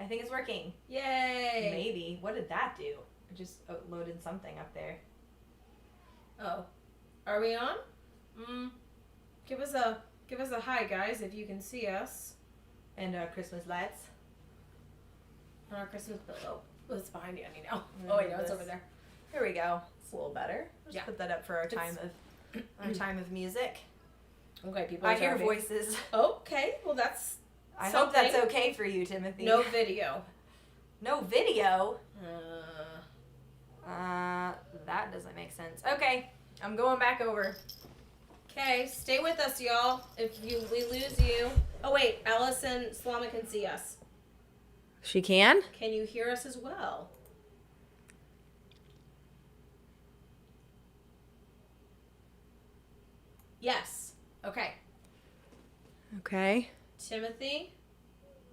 think it's working. Yay! Maybe. What did that do? I just loaded something up there. Oh. Are we on? Give us a hi, guys, if you can see us. And Christmas lights. On our Christmas pillow. Oh, it's behind Annie now. Oh, wait, no, it's over there. Here we go. It's a little better. Just put that up for our time of music. Okay, people. I hear voices. Okay, well that's. I hope that's okay for you, Timothy. No video. No video. That doesn't make sense. Okay, I'm going back over. Okay, stay with us, y'all. If we lose you. Oh wait, Allison Slama can see us. She can? Can you hear us as well? Yes. Okay. Okay. Timothy.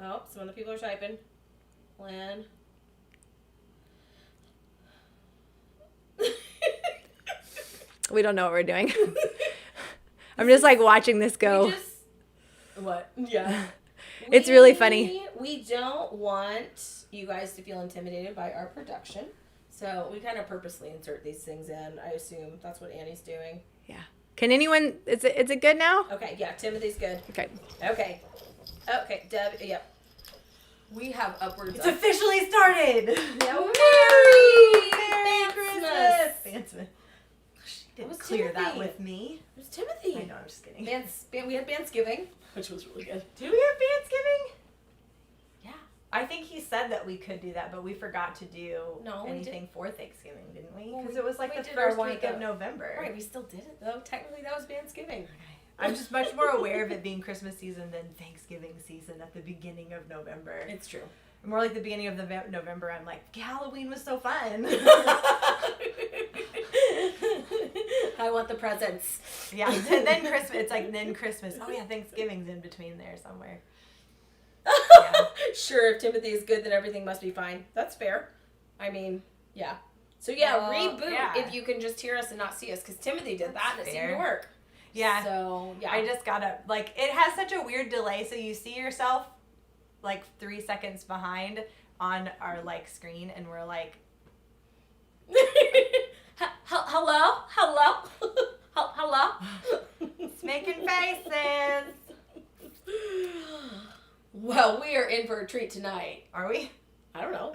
Oh, some other people are typing. Lynn. We don't know what we're doing. I'm just like watching this go. What? Yeah. It's really funny. We don't want you guys to feel intimidated by our production. So we kind of purposely insert these things in. I assume that's what Annie's doing. Yeah. Can anyone, is it good now? Okay, yeah, Timothy's good. Okay. Okay, Deb, yep. We have upwards It's officially started! Yeah, Merry Christmas! Christmas. She didn't clear Timothy. that with me. It was Timothy. I know, I'm just kidding. We had Bandsgiving, which was really good. Did we have Thanksgiving? Yeah. I think he said that we could do that, but we forgot to do No, anything for Thanksgiving, didn't we? Well, Because it was like we the did our first one week of of November. Right, we still did it though. Technically, that was Bandsgiving. I'm just much more aware of it being Christmas season than Thanksgiving season at the beginning of November. It's true. More like the beginning of November, I'm like, Halloween was so fun. I want the presents. Yeah, and then Christmas. It's like then Christmas. Oh yeah, Thanksgiving's in between there somewhere. Yeah. Sure, if Timothy is good, then everything must be fine. That's fair. I mean, yeah. So yeah, reboot if you can just hear us and not see us, because Timothy did that and it seemed to work. Yeah. So yeah, I just gotta it has such a weird delay, so you see yourself like 3 seconds behind on our screen, and we're like, hello, hello. It's making faces. Well, we are in for a treat tonight. Are we? I don't know.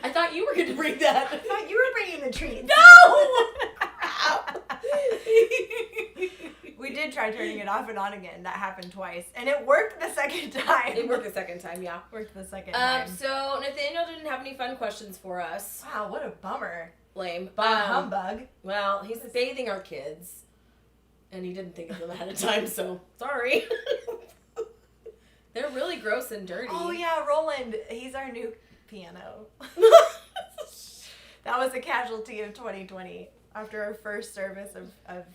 I thought you were going to bring that. I thought you were bringing the treats. No! Crap. We did try turning it off and on again. That happened twice. And it worked the second time. It worked the second time, yeah. Worked the second time. So Nathaniel didn't have any fun questions for us. Wow, what a bummer. Lame. Humbug. Well, he's bathing our kids. And he didn't think of them ahead of time, so sorry. They're really gross and dirty. Oh, yeah, Roland. He's our new piano. That was a casualty of 2020. After our first service of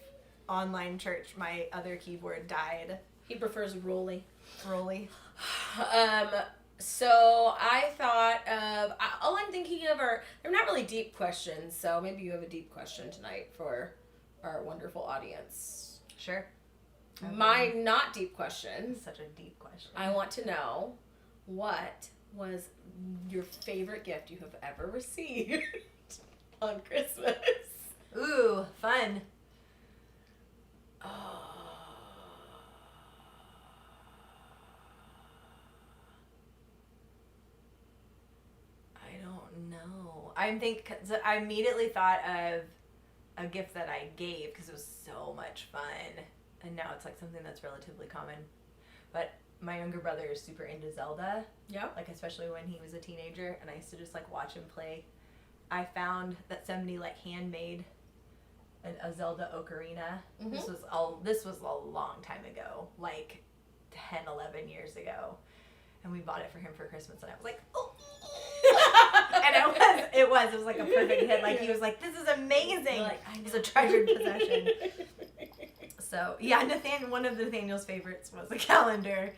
online church, my other keyboard died. He prefers Rolly. Rolly. So I thought of, all I'm thinking of they're not really deep questions, so maybe you have a deep question tonight for our wonderful audience. Sure. My not deep question. Such a deep question. I want to know, what was your favorite gift you have ever received on Christmas? Ooh, fun. I don't know. I immediately thought of a gift that I gave because it was so much fun. And now it's something that's relatively common. But my younger brother is super into Zelda. Yeah. Especially when he was a teenager. And I used to just watch him play. I found that somebody handmade a Zelda ocarina. Mm-hmm. This was a long time ago, 10, 11 years ago. And we bought it for him for Christmas, and I was like, oh. And it was a perfect hit. He was like, this is amazing. It was a treasured possession. So yeah, one of Nathaniel's favorites was a calendar.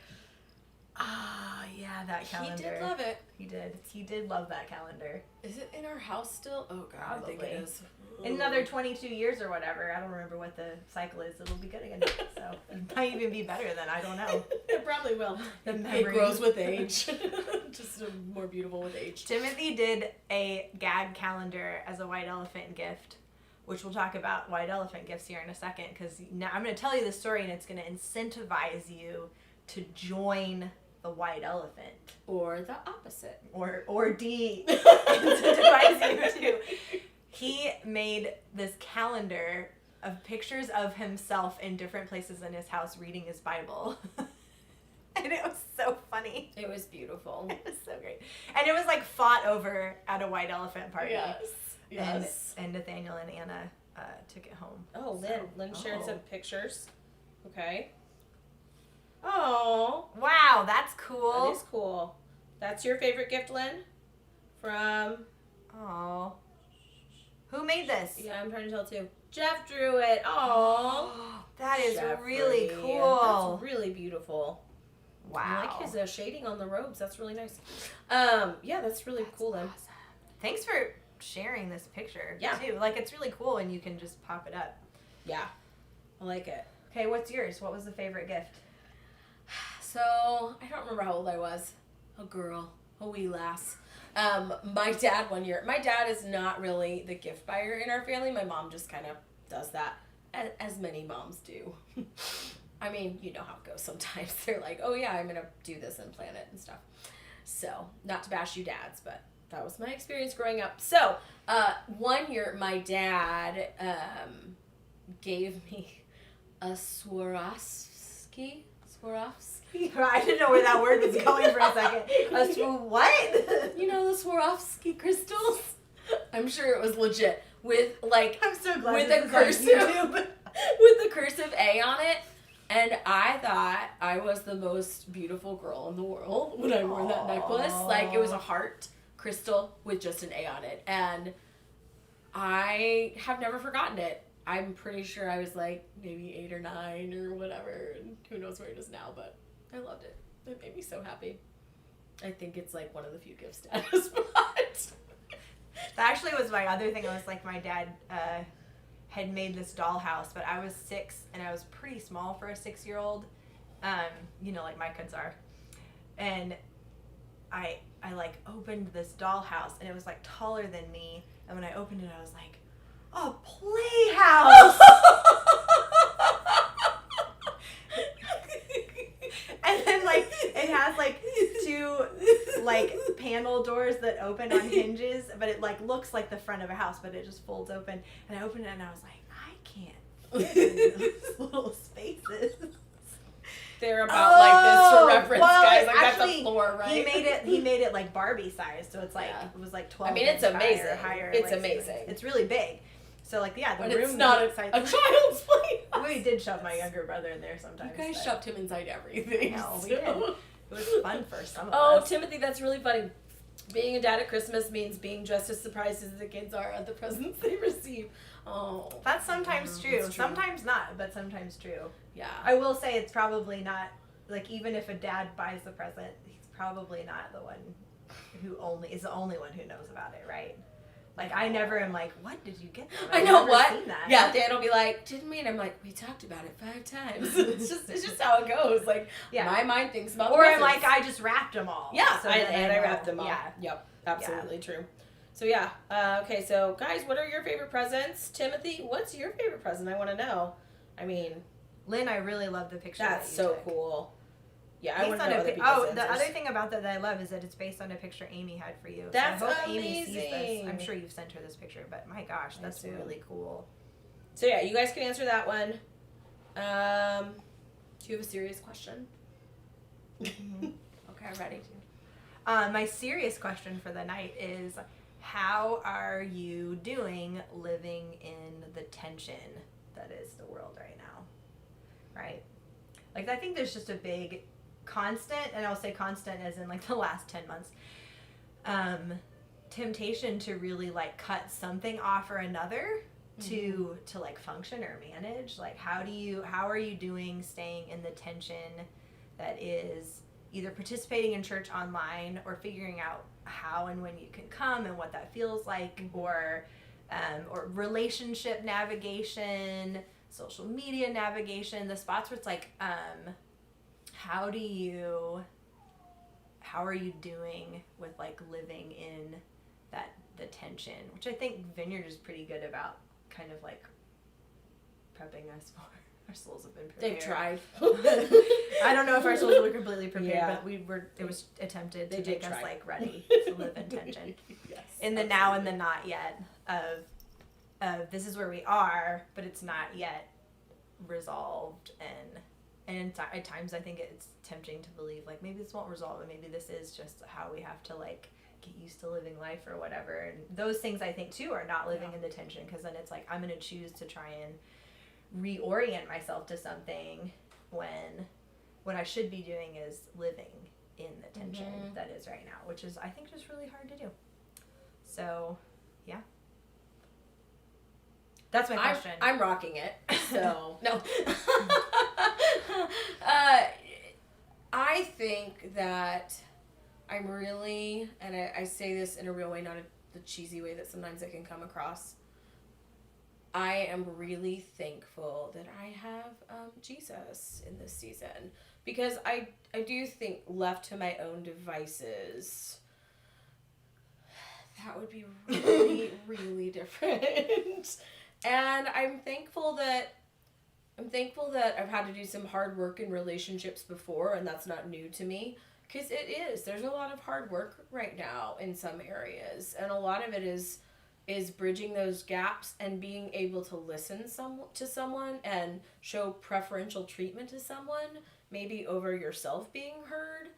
Ah, yeah, that calendar. He did love it. He did. He did love that calendar. Is it in our house still? Oh, God, Probably. I think it is. In another 22 years or whatever. I don't remember what the cycle is. It'll be good again. So it might even be better than, I don't know. It probably will. It grows with age. Just more beautiful with age. Timothy did a gag calendar as a white elephant gift, which we'll talk about white elephant gifts here in a second, because now I'm going to tell you the story and it's going to incentivize you to join the white elephant. Or the opposite. Or incentivize you to. He made this calendar of pictures of himself in different places in his house reading his Bible. And it was so funny. It was beautiful. It was so great. And it was like fought over at a white elephant party. Yes. And Nathaniel and Anna took it home. Oh, Lynn. Lynn shared some pictures. Okay. Oh. Wow, that's cool. That is cool. That's your favorite gift, Lynn? From... Oh. Who made this? Yeah, I'm trying to tell too. Jeff drew it. Oh. That is Jeffrey. really cool. That's really beautiful. Wow. I like his shading on the robes. That's really nice. Yeah, that's really cool then. Awesome. Thanks for sharing this picture too. Like, it's really cool and you can just pop it up. Yeah. I like it. Okay, what's yours? What was the favorite gift? So, I don't remember how old I was. A girl. A wee lass. My dad is not really the gift buyer in our family. My mom just kind of does that, as many moms do. I mean, you know how it goes sometimes. They're like, oh yeah, I'm going to do this and plan it and stuff. So, not to bash you dads, but that was my experience growing up. So, one year my dad gave me a Swarovski. I didn't know where that word was going for a second. What? You know the Swarovski crystals? I'm sure it was legit. With like, I'm so glad with this a cursive, with the cursive A on it. And I thought I was the most beautiful girl in the world when I wore that necklace. Like, it was a heart crystal with just an A on it. And I have never forgotten it. I'm pretty sure I was like maybe 8 or 9 or whatever. And who knows where it is now, but I loved it. It made me so happy. I think it's like one of the few gifts Dad has bought. That actually was my other thing. I was like, my dad had made this dollhouse, but I was 6 and I was pretty small for a 6-year-old. You know, like my kids are. And I like opened this dollhouse and it was like taller than me. And when I opened it, I was like, a playhouse. And then like it has like 2 like panel doors that open on hinges, but it like looks like the front of a house, but it just folds open. And I opened it and I was like, I can't fit in those little spaces. They're about like this for reference, guys. Like, actually, that's the floor, right? He made it like Barbie size, so it's like it was like 12. I mean, it's amazing. Higher, it's like, amazing. So it's really big. So like the but room. It's not a child's playhouse. We did shove my younger brother in there sometimes. You guys shoved him inside everything. No, we did. It was fun for some of us. Oh, Timothy, that's really funny. Being a dad at Christmas means being just as surprised as the kids are at the presents they receive. Oh, that's sometimes true. Sometimes not, but sometimes true. Yeah. I will say it's probably not, like, even if a dad buys the present, he's probably not the one who is the only one who knows about it, right? Like, I never am like, what did you get them? I know, never what? Seen that. Yeah, Dan will be like, didn't we? And I'm like, we talked about it 5 times. it's just how it goes. Like, my mind thinks about or I'm like, I just wrapped them all. Yeah, so I wrapped them all. Yeah. Yep, absolutely true. So, yeah. Okay, so, guys, what are your favorite presents? Timothy, what's your favorite present? I want to know. I mean, Lynn, I really love the picture. That's so cool. Yeah, I want to know other people's answers. The other thing about that I love is that it's based on a picture Amy had for you. That's so I hope amazing. Amy sees this. I'm sure you've sent her this picture, but my gosh, that's really cool. So yeah, you guys can answer that one. Do you have a serious question? Mm-hmm. Okay, I'm ready. My serious question for the night is, how are you doing living in the tension that is the world right now? Right? Like, I think there's just a big constant, and I'll say constant as in like the last 10 months, temptation to really like cut something off or another to like function or manage. Like, how are you doing staying in the tension that is either participating in church online or figuring out how and when you can come and what that feels like, or relationship navigation, social media navigation, the spots where it's like, how are you doing with like living in the tension, which I think Vineyard is pretty good about kind of like prepping us for. Our souls have been prepared. They've tried. I don't know if our souls were completely prepared, but it was attempted to make us like ready to live in tension. Yes, in the now and the not yet of this is where we are, but it's not yet resolved, and at times I think it's tempting to believe like maybe this won't resolve, and maybe this is just how we have to like get used to living life or whatever. And those things I think too are not living in the tension, because then it's like I'm going to choose to try and reorient myself to something when what I should be doing is living in the tension that is right now, which is I think just really hard to do. So yeah, that's my question. I'm rocking it. So no. I think that I'm really, and I say this in a real way, not the cheesy way that sometimes it can come across. I am really thankful that I have Jesus in this season, because I do think left to my own devices, that would be really, really different. And I'm thankful that I've had to do some hard work in relationships before, and that's not new to me. Because it is. There's a lot of hard work right now in some areas. And a lot of it is bridging those gaps and being able to listen to someone and show preferential treatment to someone, maybe over yourself being heard,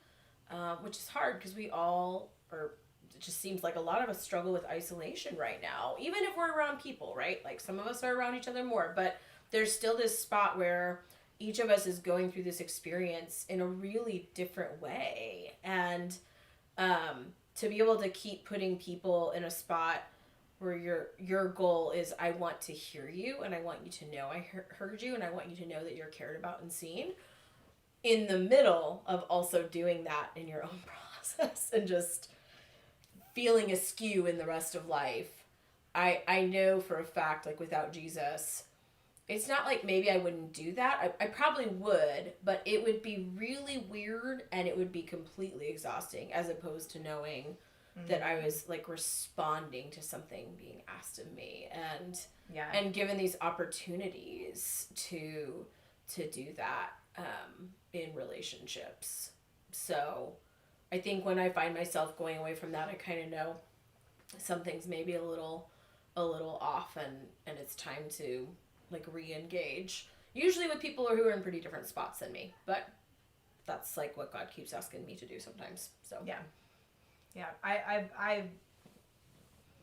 which is hard because we all are, it just seems like a lot of us struggle with isolation right now, even if we're around people, right? Like some of us are around each other more, but there's still this spot where each of us is going through this experience in a really different way. And to be able to keep putting people in a spot where your goal is, I want to hear you, and I want you to know I heard you, and I want you to know that you're cared about and seen, in the middle of also doing that in your own process and just feeling askew in the rest of life. I know for a fact, like without Jesus, it's not like maybe I wouldn't do that. I probably would, but it would be really weird and it would be completely exhausting, as opposed to knowing that I was like responding to something being asked of me, and given these opportunities to do that in relationships. So I think when I find myself going away from that, I kind of know something's maybe a little off, and it's time to like re-engage, usually with people who are in pretty different spots than me, but that's like what God keeps asking me to do sometimes. So I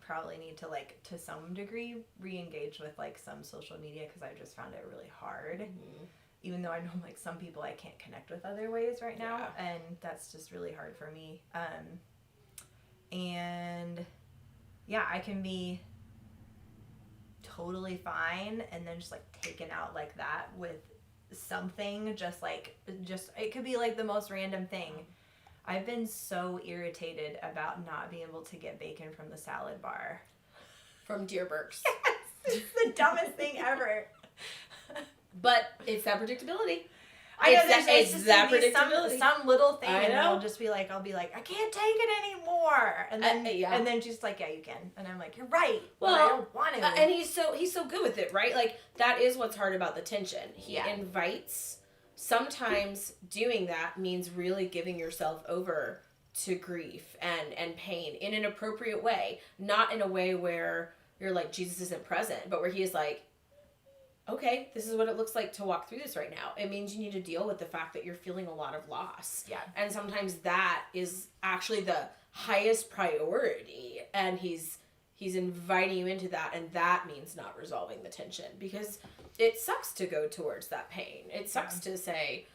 probably need to, like, to some degree re-engage with like some social media, because I just found it really hard, even though I know like some people I can't connect with other ways right now, and that's just really hard for me. And yeah, I can be totally fine and then just like taken out like that with something, just it could be like the most random thing. I've been so irritated about not being able to get bacon from the salad bar. From Dear Burks. Yes, it's the dumbest thing ever. But it's that predictability. I know it's that predictability. Some little thing, and I'll be like, I can't take it anymore, and then she's like, yeah, you can, and I'm like, you're right. Well, I don't want to. And he's so good with it, right? Like that is what's hard about the tension. He invites. Sometimes doing that means really giving yourself over to grief and pain in an appropriate way, not in a way where you're like Jesus isn't present, but where he is like, okay, this is what it looks like to walk through this right now. It means you need to deal with the fact that you're feeling a lot of loss. Yeah. And sometimes that is actually the highest priority, and he's inviting you into that, and that means not resolving the tension, because it sucks to go towards that pain. It sucks to say,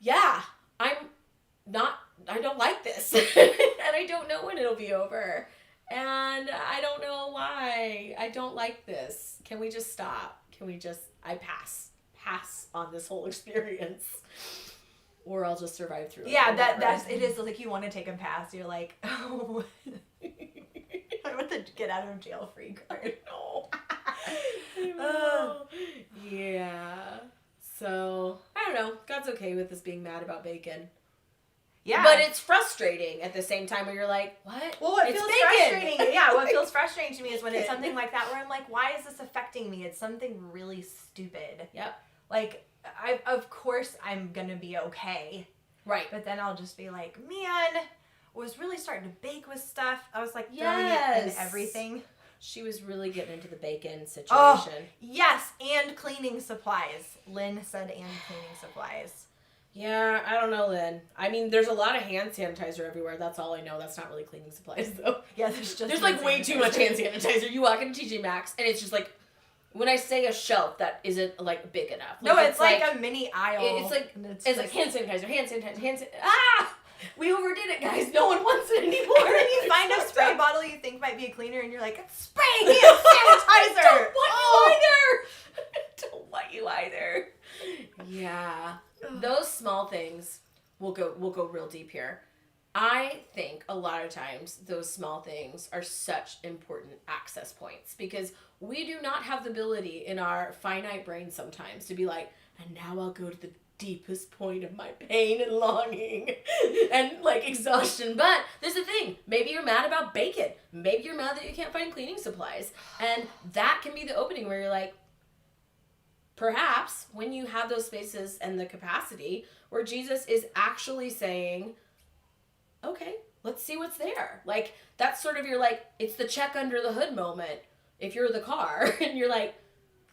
yeah, I don't like this, and I don't know when it'll be over, and I don't know why I don't like this. Can we just stop? Can we just, I pass on this whole experience. or I'll just survive through it. Yeah, that's it is like you want to take a pass. You're like, oh, I want the get out of jail free card. No. Yeah. So I don't know. God's okay with us being mad about bacon. Yeah, but it's frustrating at the same time where you're like, what? Well, what it's feels bacon. frustrating? Yeah, what feels frustrating to me is when it's something like that where I'm like, why is this affecting me? It's something really stupid. Yep. Like, of course I'm gonna be okay. Right. But then I'll just be like, man, I was really starting to bake with stuff. I was like throwing it in everything. She was really getting into the bacon situation. Oh, yes, and cleaning supplies. Lynn said and cleaning supplies. Yeah, I don't know, Lynn. I mean, there's a lot of hand sanitizer everywhere. That's all I know. That's not really cleaning supplies, though. Yeah, there's like way too much hand sanitizer. You walk into TJ Maxx, and it's just like, when I say a shelf, that isn't like big enough. Like, no, it's like a mini aisle. It's like hand sanitizer. Ah! We overdid it, guys. No one wants it anymore. And then you find a spray bottle you think might be a cleaner, and you're like, it's spraying hand sanitizer. Don't want you either. Yeah. Those small things we'll go real deep here. I think a lot of times those small things are such important access points because we do not have the ability in our finite brain sometimes to be like, and now I'll go to the deepest point of my pain and longing and like exhaustion. But there's the thing, maybe you're mad about bacon. Maybe you're mad that you can't find cleaning supplies. And that can be the opening where you're like, perhaps when you have those spaces and the capacity where Jesus is actually saying, okay, let's see what's there. Like, that's sort of your, like, it's the check under the hood moment if you're the car and you're like,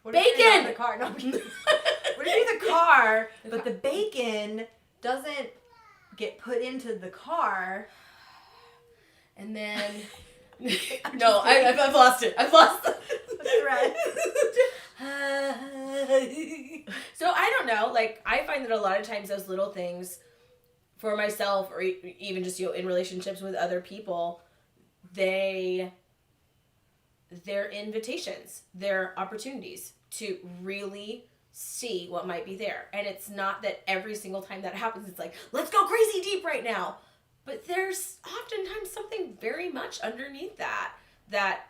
what bacon! If you're not the car? No, what if you're the car, but the bacon doesn't get put into the car? And then... no, I've lost it. I've lost the thread. So I don't know. Like, I find that a lot of times those little things for myself or even just, in relationships with other people, they're invitations. They're opportunities to really see what might be there. And it's not that every single time that happens, it's like, let's go crazy deep right now. But there's oftentimes something very much underneath that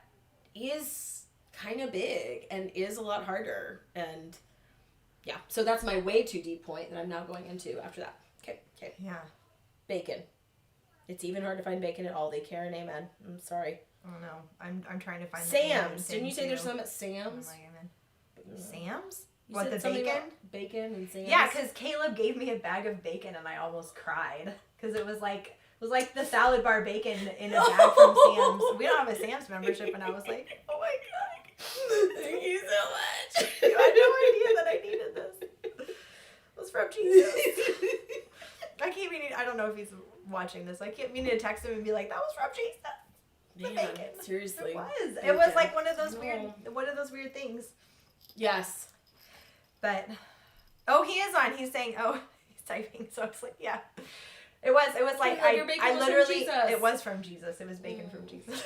is kind of big and is a lot harder. And yeah, so that's my way too deep point that I'm now going into after that. Okay. Yeah. Bacon. It's even hard to find bacon at Aldi. Karen, amen. I'm sorry. Oh no, I'm trying to find Sam's. Didn't you say there's some at Sam's? Sam's? You what, the bacon? Bacon and Sam's? Yeah, because Caleb gave me a bag of bacon and I almost cried. Because it was like the salad bar bacon in a bag from Sam's. We don't have a Sam's membership, and I was like, oh my god. Thank you so much. You had no idea that I needed this. It was from Jesus. I keep meaning, I don't know if he's watching this. I keep meaning to text him and be like, that was from Jesus. Man, seriously. It was like one of those weird things. Yes. But he is on. He's saying, he's typing. So it's like, yeah. It was like I literally it was from Jesus. It was bacon from Jesus.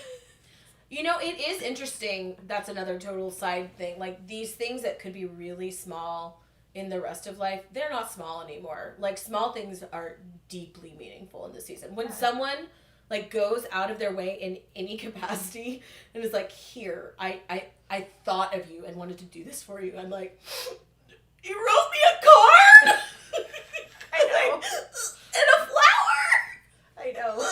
It is interesting. That's another total side thing. Like, these things that could be really small in the rest of life, they're not small anymore. Like, small things are deeply meaningful in this season. When someone like goes out of their way in any capacity and is like, here, I thought of you and wanted to do this for you. I'm like, you wrote me a card? I know. And a flower. I know.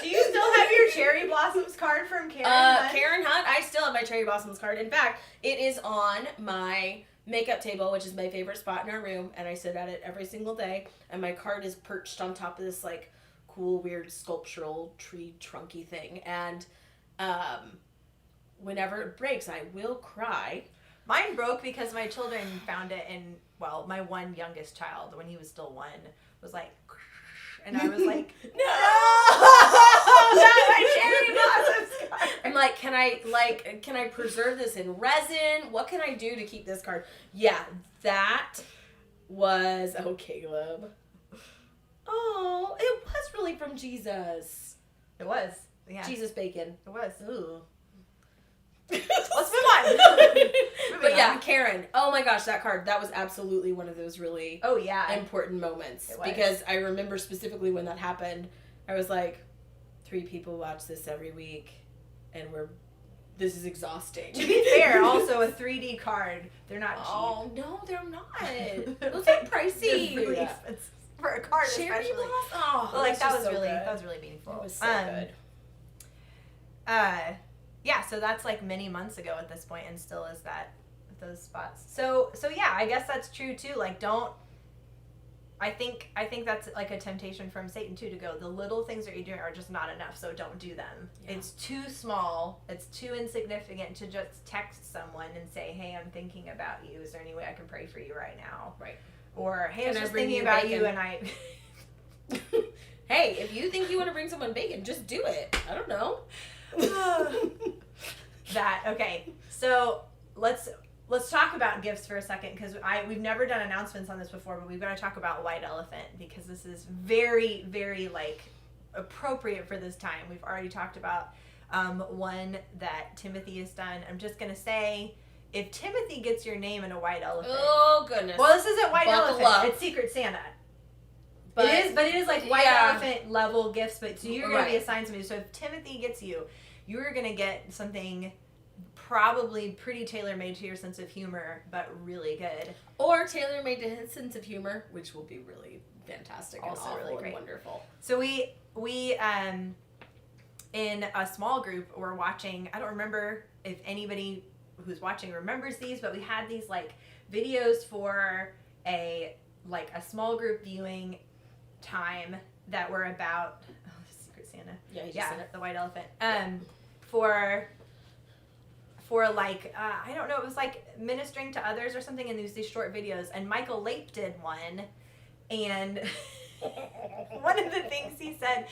Do you still have your cherry blossoms card from Karen Hunt? Karen Hunt, I still have my cherry blossoms card. In fact, it is on my makeup table, which is my favorite spot in our room, and I sit at it every single day, and my card is perched on top of this like cool weird sculptural tree trunky thing, and whenever it breaks I will cry. Mine broke because my children found it, and my one youngest child, when he was still one, was like, and I was like, no, not my cherry blossoms card. I'm like, can I preserve this in resin? What can I do to keep this card? Yeah, that was, Caleb. Oh, it was really from Jesus. It was. Yeah. Jesus bacon. It was. Ooh. Let's move on. But yeah, Karen. Oh my gosh, that card. That was absolutely one of those really important moments. Because I remember specifically when that happened, I was like, 3 people watch this every week, and this is exhausting. To be fair, also a 3D card, they're not cheap. Oh, no, they're not. Those are pricey. They're really expensive. For a card, Charity especially. Oh, like that was really meaningful. It was so good. Yeah, so that's like many months ago at this point, and still is that with those spots. So yeah, I guess that's true too. Like, don't. I think that's like a temptation from Satan too, to go, the little things that you're doing are just not enough, so don't do them. Yeah. It's too small. It's too insignificant to just text someone and say, hey, I'm thinking about you. Is there any way I can pray for you right now? Right. Or, hey, I was just thinking about you and I... Hey, if you think you want to bring someone bacon, just do it. I don't know. Okay. So let's talk about gifts for a second, because we've never done announcements on this before, but we've got to talk about White Elephant, because this is very, very like appropriate for this time. We've already talked about one that Timothy has done. I'm just gonna say, if Timothy gets your name in a white elephant, oh goodness. Well, this isn't White Buckle Elephant. up. It's Secret Santa. But it is like White Elephant level gifts. But so you're gonna be assigned somebody. So if Timothy gets you, you're gonna get something probably pretty tailor-made to your sense of humor, but really good. Or tailor-made to his sense of humor, which will be really fantastic, also and awful really great. And wonderful. So we in a small group were watching, I don't remember if anybody who's watching remembers these, but we had these like videos for a small group viewing time that were about Secret Santa. Yeah, you just said it. The White Elephant. For like, I don't know, it was like ministering to others or something, and there's these short videos, and Michael Lape did one, and one of the things he said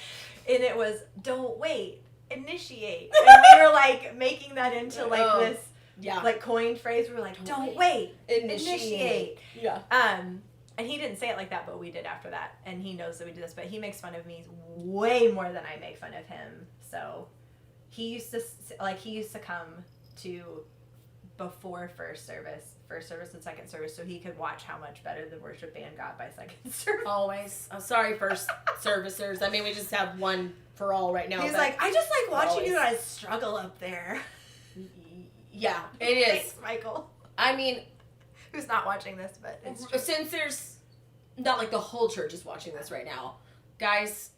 in it was, don't wait, initiate. And we were like making that into like this like coined phrase. We were like, don't wait, initiate. Yeah. And he didn't say it like that, but we did after that, and he knows that we did this, but he makes fun of me way more than I make fun of him. So he used to come to before first service and second service, so he could watch how much better the worship band got by second service. Always. I'm sorry, first servicers. I mean, we just have one for all right now. He's like, I just like watching you guys struggle up there. Yeah, it is. Thanks, Michael. I mean, who's not watching this, but it's true. Since there's not like the whole church is watching this right now, guys,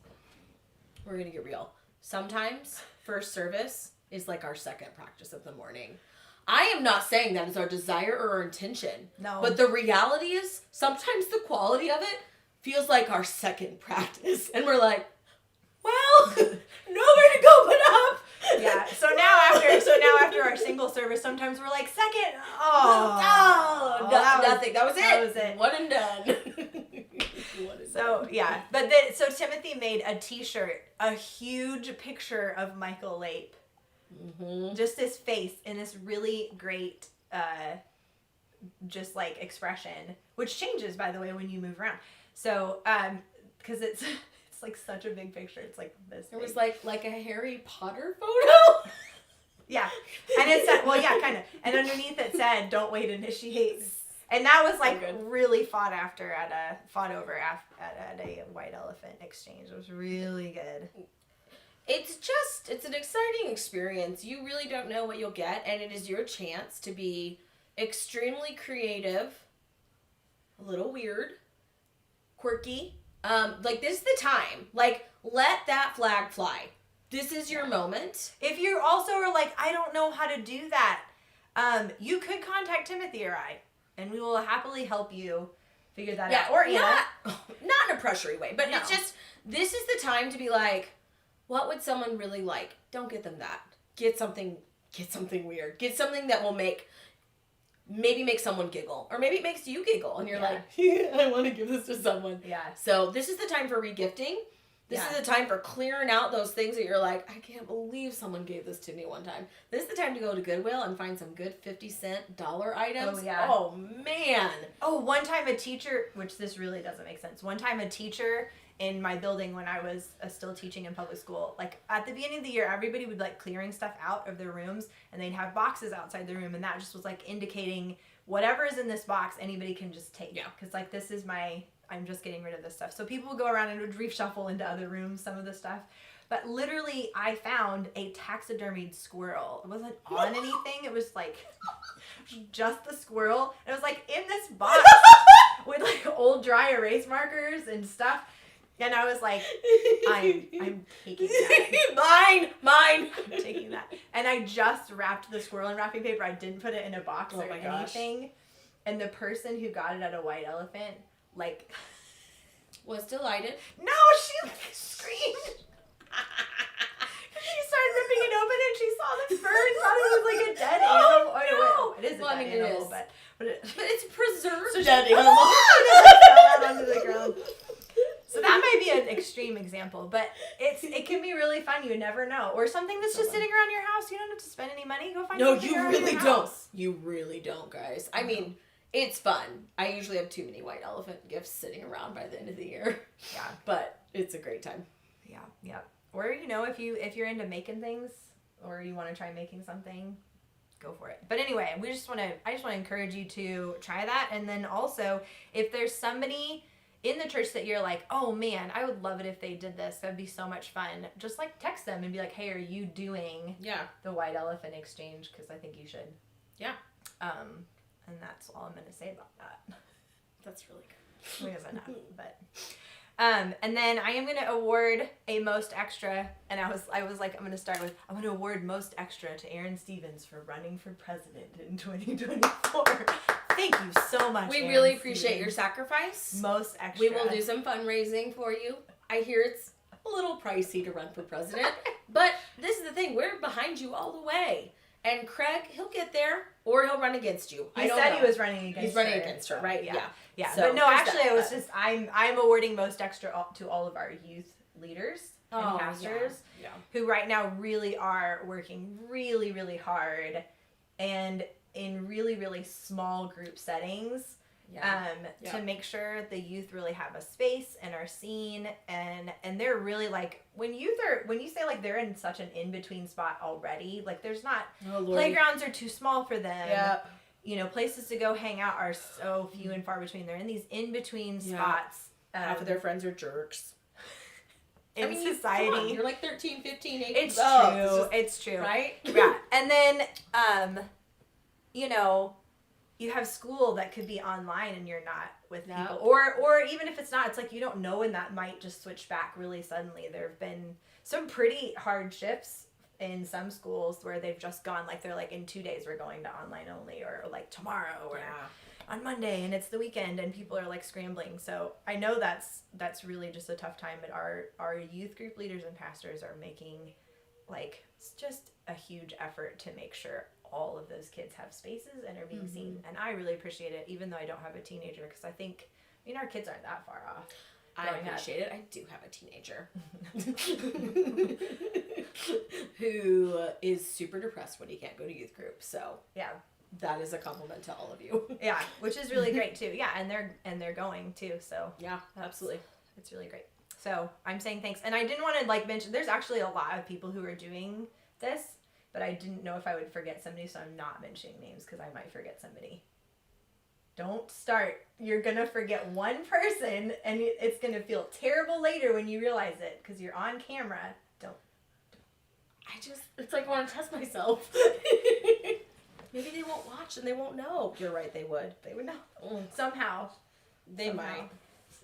we're gonna get real. Sometimes first service is like our second practice of the morning. I am not saying that is our desire or our intention. No. But the reality is, sometimes the quality of it feels like our second practice. And we're like, well, nowhere to go but up. Yeah. So now after our single service, sometimes we're like, second. Nothing. That was it. That was it. One and done. Yeah. But so Timothy made a t-shirt, a huge picture of Michael Lape. Mm-hmm. Just his face in this really great just like expression, which changes, by the way, when you move around. So because it's like such a big picture. It's like this big. It was like a Harry Potter photo. Yeah. And it said, well, yeah, kind of, and underneath it said, don't wait, initiate. And that was like really fought over at a White Elephant exchange. It was really good. It's an exciting experience. You really don't know what you'll get, and it is your chance to be extremely creative, a little weird, quirky. Like, this is the time. Like, let that flag fly. This is your moment. If you also are like, I don't know how to do that, you could contact Timothy or I, and we will happily help you figure that out. Or not in a pressury way, but it's just, this is the time to be like, what would someone really like? Don't get them that. Get something weird. Get something that will maybe make someone giggle. Or maybe it makes you giggle and you're like, I want to give this to someone. Yeah. So this is the time for regifting. This is the time for clearing out those things that you're like, I can't believe someone gave this to me one time. This is the time to go to Goodwill and find some good 50-cent dollar items. Oh, yeah. Oh, man. Oh, one time a teacher, which this really doesn't make sense. One time a teacher in my building when I was still teaching in public school, like at the beginning of the year, everybody would like clearing stuff out of their rooms and they'd have boxes outside the room, and that just was like indicating whatever is in this box, anybody can just take. Yeah. Because like this is I'm just getting rid of this stuff. So people would go around and would reshuffle into other rooms some of the stuff. But literally, I found a taxidermied squirrel. It wasn't on anything. It was like just the squirrel. It was like in this box with like old dry erase markers and stuff. And I was like, I'm taking that. Mine. I'm taking that. And I just wrapped the squirrel in wrapping paper. I didn't put it in a box or anything. And the person who got it at a White Elephant, like, was delighted. No, she like screamed. She started ripping it open and she saw the fur and thought it was like a dead animal. Oh, no. It is a dead animal, but it's preserved so dead animal. animal. It fell out onto the ground. So that might be an extreme example, but it can be really fun. You never know. Or something that's just sitting around your house. You don't have to spend any money. Go find something around your house. No, you really don't. You really don't, guys. I mean, it's fun. I usually have too many White Elephant gifts sitting around by the end of the year. Yeah. But it's a great time. Yeah, yeah. Or, you know, if you're into making things or you want to try making something, go for it. But anyway, I just want to encourage you to try that. And then also, if there's somebody in the church that you're like, oh man, I would love it if they did this. That'd be so much fun. Just like text them and be like, hey, are you doing the White Elephant exchange? Because I think you should. Yeah. And that's all I'm going to say about that. That's really good. I guess enough, but. And then I am going to award a most extra, and I was like, I'm going to award most extra to Aaron Stevens for running for president in 2024. Thank you so much. We Aaron really appreciate Stevens. your sacrifice. Most extra. We will do some fundraising for you. I hear it's a little pricey to run for president, but this is the thing. We're behind you all the way. And Craig, he'll get there, or he'll run against you. He said he was running against her. He's running against her, right? Yeah. Yeah. So but no, actually, I was just, I'm awarding most extra to all of our youth leaders and pastors who right now really are working really, really hard and in really, really small group settings to make sure the youth really have a space and are seen, and they're really like, when you say like they're in such an in-between spot already, like there's not, playgrounds are too small for them. Yeah. You know, places to go hang out are so few and far between. They're in these in-between spots. Half of their friends are jerks. In society. You're like 13, 15, 18. It's true. It's true. Right? Yeah. And then, you know, you have school that could be online and you're not with people. Or even if it's not, it's like you don't know when that might just switch back really suddenly. There have been some pretty hard shifts in some schools where they've just gone, like they're like, in 2 days we're going to online only, or like tomorrow or on Monday and it's the weekend and people are like scrambling. So I know that's really just a tough time, but our youth group leaders and pastors are making like just a huge effort to make sure all of those kids have spaces and are being seen. And I really appreciate it, even though I don't have a teenager, because I think, I mean, our kids aren't that far off. I appreciate it. I do have a teenager who is super depressed when he can't go to youth group. So yeah, that is a compliment to all of you. Yeah, which is really great too. Yeah, and they're going too. So yeah, absolutely, it's really great. So I'm saying thanks, and I didn't want to like mention. There's actually a lot of people who are doing this, but I didn't know if I would forget somebody, so I'm not mentioning names because I might forget somebody. Don't start. You're going to forget one person, and it's going to feel terrible later when you realize it because you're on camera. Don't. It's like I want to test myself. Maybe they won't watch and they won't know. You're right, they would. They would know. Somehow. They might.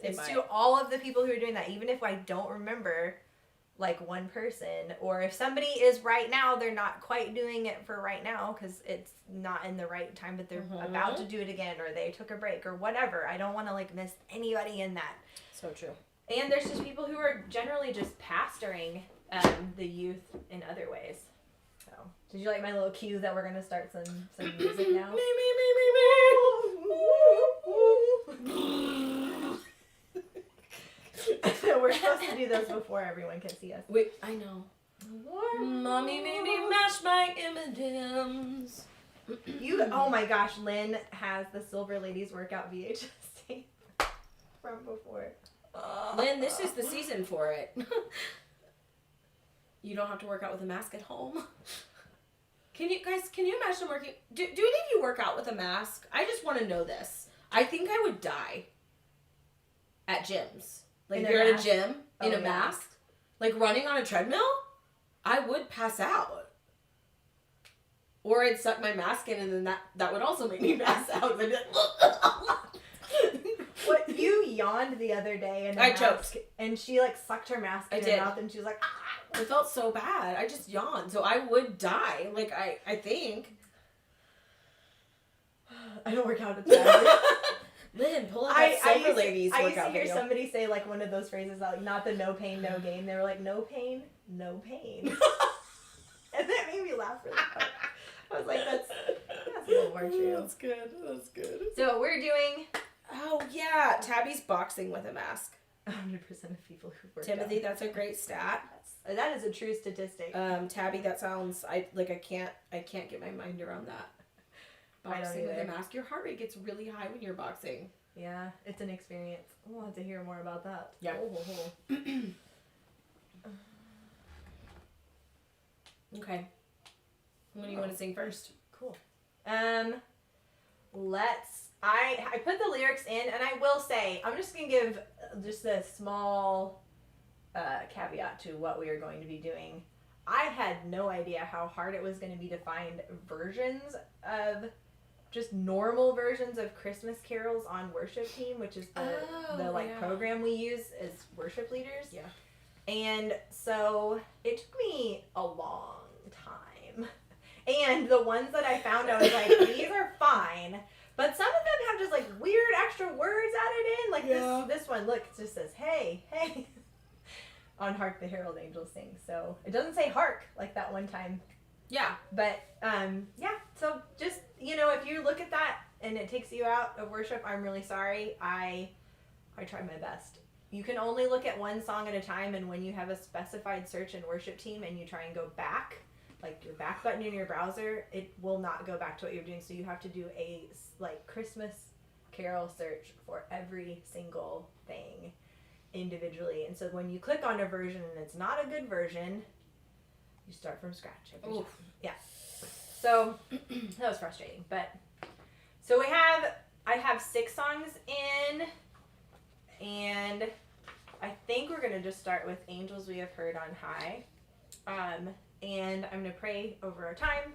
It's to all of the people who are doing that, even if I don't remember like one person, or if somebody is right now, they're not quite doing it for right now because it's not in the right time, but they're about to do it again, or they took a break or whatever. I don't want to like miss anybody in that. So true. And there's just people who are generally just pastoring the youth in other ways. So did you like my little cue that we're gonna start some music now? we're supposed to do those before everyone can see us. Wait, I know. Mommy made me mash my M&Ms. Oh my gosh, Lynn has the Silver Ladies workout VHS tape from before. Lynn, this is the season for it. You don't have to work out with a mask at home. Can you imagine working? Do any of you work out with a mask? I just want to know this. I think I would die at gyms. Like if you're at a gym in a mask, like running on a treadmill, I would pass out. Or I'd suck my mask in, and then that would also make me pass out. I'd be like, What, you yawned the other day and I choked. And she like sucked her mask in her mouth and she was like, ah! It felt so bad. I just yawned. So I would die. Like, I think. I don't work out at the Lynn, pull up that Silver Ladies I workout used to hear video. somebody say like one of those phrases like, not the no pain, no gain. They were like, no pain, no pain. And that made me laugh really hard. I was like, that's a little more true. That's good. That's good. So we're doing... Oh, yeah. Tabby's boxing with a mask. 100% of people who work Timothy, out. that's a great stat. That is a true statistic. Tabby, that sounds... I can't get my mind around that. Boxing with a mask. Your heart rate gets really high when you're boxing. Yeah, it's an experience. We'll have to hear more about that. Yeah. Okay. What do you want to sing first? Cool. I put the lyrics in, and I will say, I'm just going to give just a small caveat to what we are going to be doing. I had no idea how hard it was going to be to find versions of just normal versions of Christmas carols on Worship Team, which is the program we use as worship leaders. Yeah. And so it took me a long time. And the ones that I found, I was like, these are fine. But some of them have just like weird extra words added in. Like this one, look, it just says, hey, hey. On Hark the Herald Angels Sing. So it doesn't say hark like that one time. Yeah. But so just, if you look at that and it takes you out of worship, I'm really sorry. I tried my best. You can only look at one song at a time, and when you have a specified search in Worship Team and you try and go back, like your back button in your browser, it will not go back to what you're doing. So you have to do a Christmas carol search for every single thing individually. And so when you click on a version and it's not a good version, you start from scratch every time. Yeah. So that was frustrating. But so I have 6 songs in, and I think we're gonna just start with Angels We Have Heard on High. And I'm gonna pray over our time,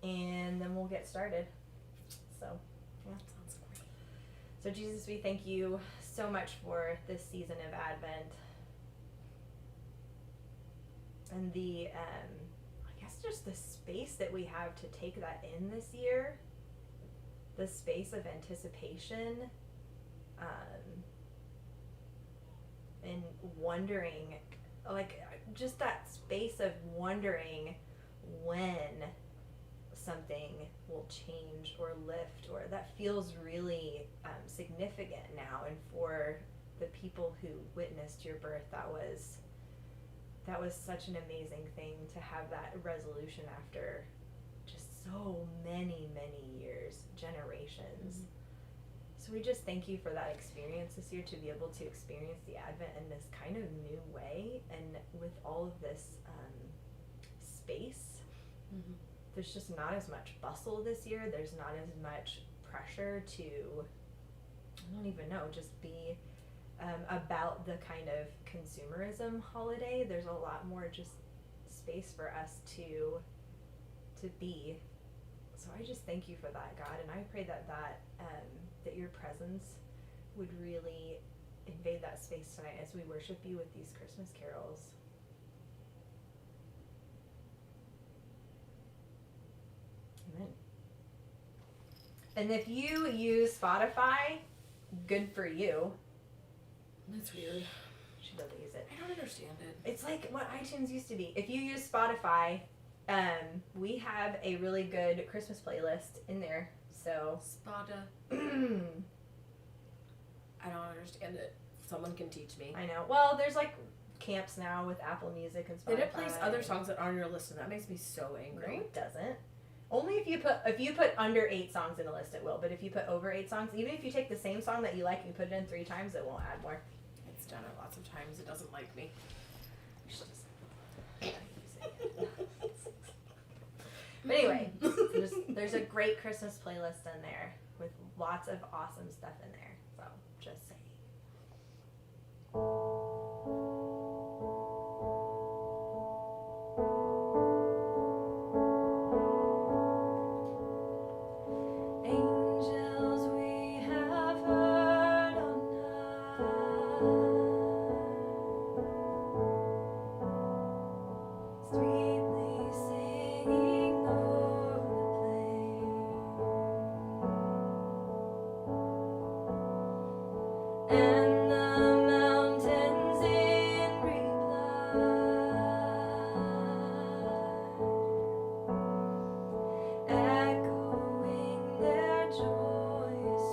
and then we'll get started. So yeah, Sounds great. So Jesus, we thank you so much for this season of Advent. And the, I guess just the space that we have to take that in this year, the space of anticipation, and wondering, like, just that space of wondering when something will change or lift, or that feels really significant now. And for the people who witnessed your birth, that was such an amazing thing to have that resolution after just so many years, generations. Mm-hmm. So we just thank you for that experience this year, to be able to experience the Advent in this kind of new way, and with all of this space. Mm-hmm. There's just not as much bustle this year. There's not as much pressure to, I don't even know, just be about the kind of consumerism holiday. There's a lot more just space for us to be. So I just thank you for that, God, and I pray that your presence would really invade that space tonight as we worship you with these Christmas carols. Amen. And if you use Spotify, good for you. That's weird. She doesn't use it. I don't understand it. It's like what iTunes used to be. If you use Spotify, we have a really good Christmas playlist in there. So Spada. I don't understand it. Someone can teach me. I know. Well, there's like camps now with Apple Music and Spotify. Then it plays other songs that aren't on your list, and that makes me so angry. No, it doesn't. Only if you put under 8 songs in a list, it will. But if you put over 8 songs, even if you take the same song that you like and put it in 3 times, it won't add more. It's done it lots of times. It doesn't like me. But anyway, there's a great Christmas playlist in there with lots of awesome stuff in there. So just saying. Angels we have heard on high, sweetly singing o'er the plain, and the mountains in reply, echoing their joyous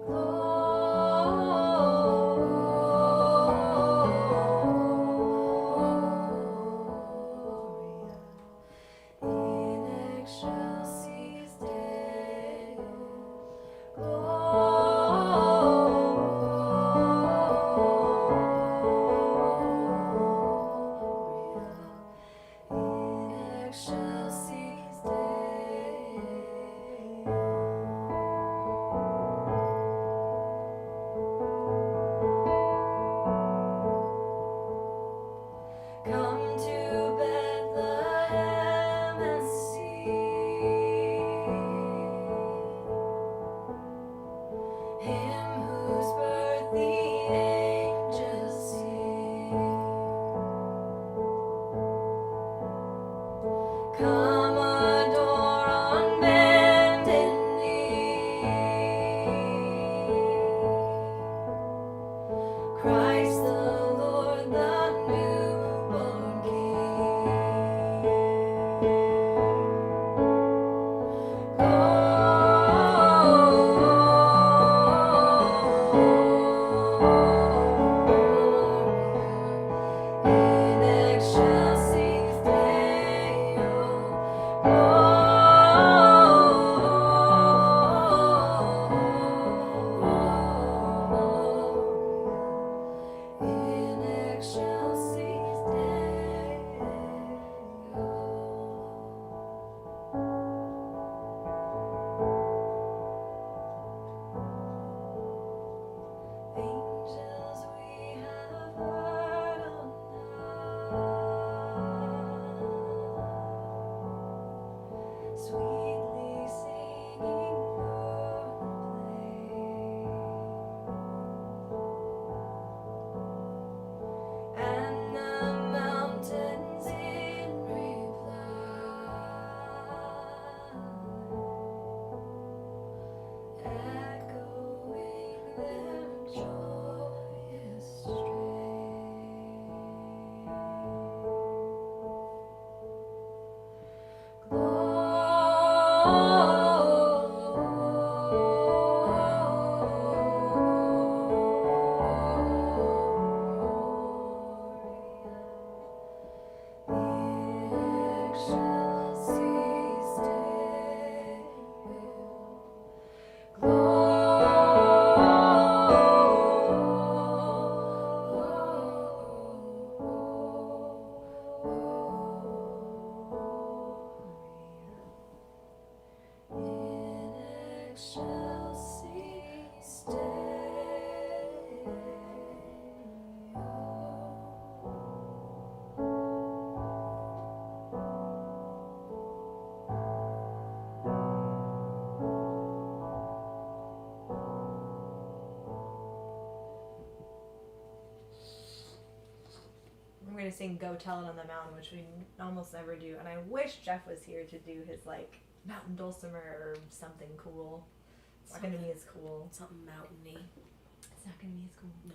Gloria in excelsis Come to Bethlehem and see Him whose birth the angels sing. Come adore on bended knee Christ the Lord, the newborn in excelsis in excelsis Angels we have heard on high, sweetly singing o'er the plain, and the mountains in reply, echoing their joyous Excelsis We're gonna sing "Go Tell It on the Mountain," which we almost never do, and I wish Jeff was here to do his like mountain dulcimer or something cool. It's not gonna be as cool. Something mountainy. It's not gonna be as cool. No.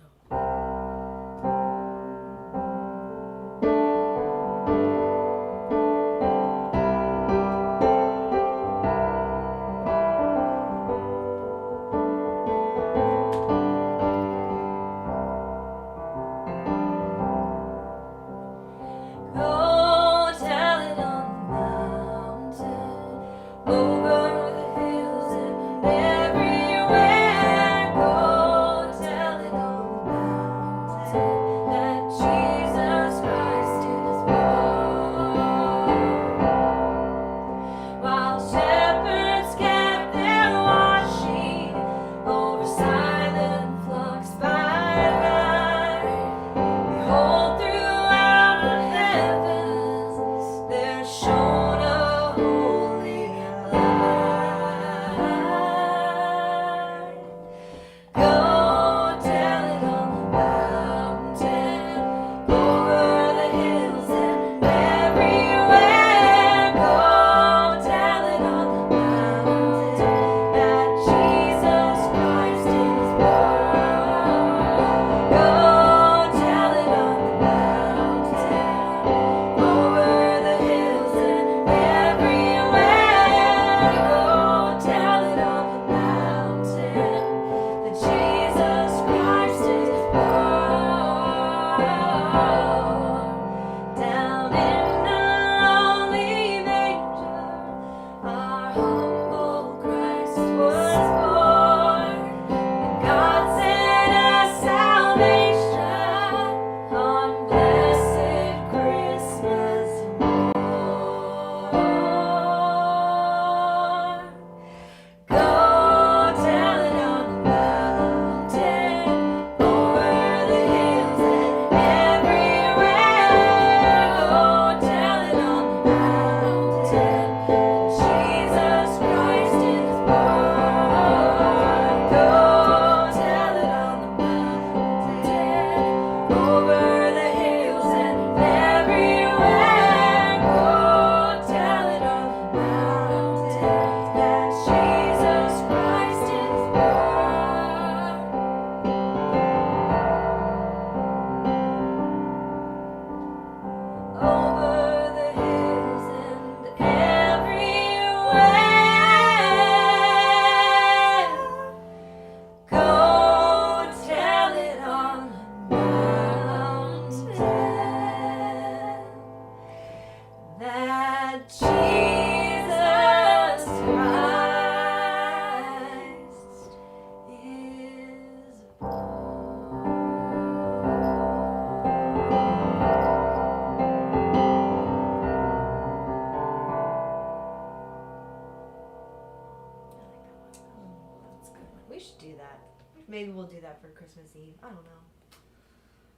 Maybe we'll do that for Christmas Eve. I don't know.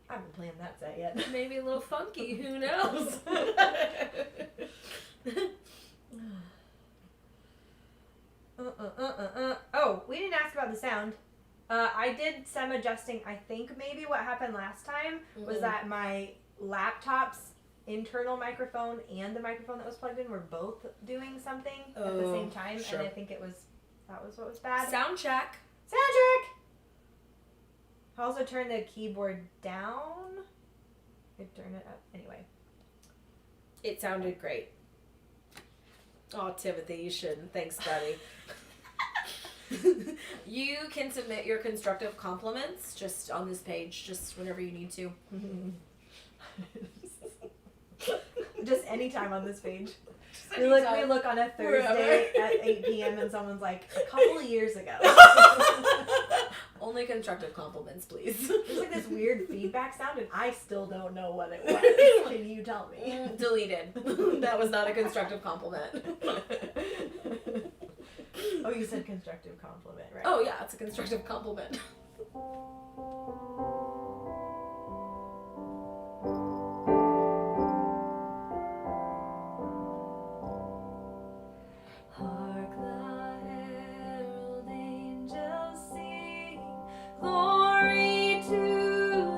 I haven't planned that set yet. Maybe a little funky. Who knows? Oh, we didn't ask about the sound. I did some adjusting. I think maybe what happened last time was that my laptop's internal microphone and the microphone that was plugged in were both doing something at the same time, sure. and I think that was what was bad. Sound check. Sound check! I also turned the keyboard down. I turn it up. Anyway. It sounded great. Oh, Timothy, you shouldn't. Thanks, buddy. You can submit your constructive compliments just on this page, just whenever you need to. Just anytime on this page. We anytime. look on a Thursday at 8 p.m. and someone's like, a couple of years ago. Only constructive compliments, please. There's like this weird feedback sound and I still don't know what it was. Can you tell me? Deleted. That was not a constructive compliment. Oh, you said constructive compliment, right? Oh yeah, it's a constructive compliment. Hark the herald angels sing, glory to